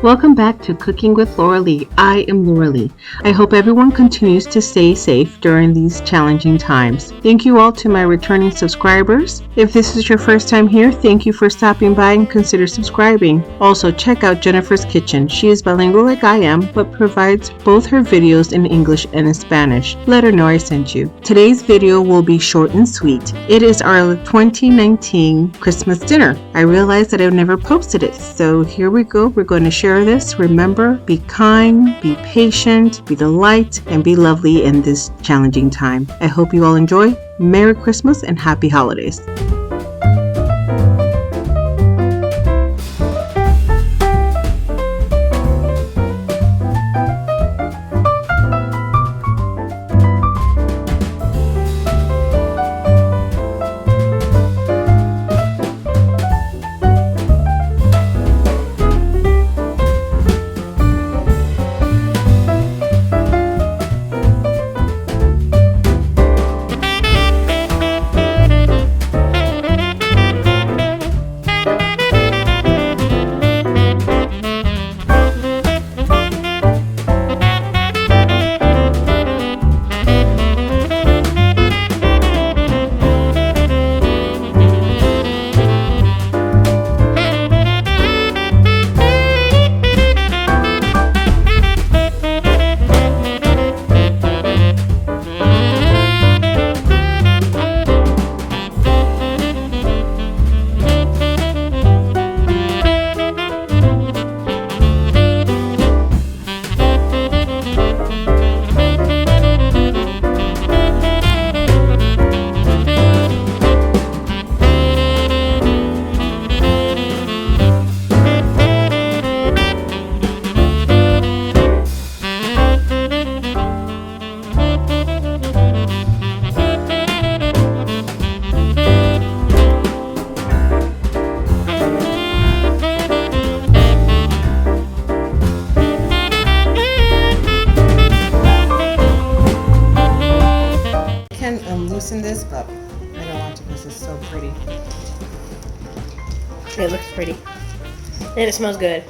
Welcome back to Cooking with Lauralee. I am Lauralee. I hope everyone continues to stay safe during these challenging times. Thank you all to my returning subscribers. If this is your first time here, thank you for stopping by and consider subscribing. Also, check out Jennifer's Kitchen. She is bilingual like I am, but provides both her videos in English and in Spanish. Let her know I sent you. Today's video will be short and sweet. It is our 2019 Christmas dinner. I realized that I've never posted it, so here we go. We're going to share this. Remember, be kind, be patient, be the light, and be lovely in this challenging time. I hope you all enjoy. Merry Christmas and Happy Holidays. Loosen this, but I don't want to because it's so pretty. It looks pretty. And it smells good.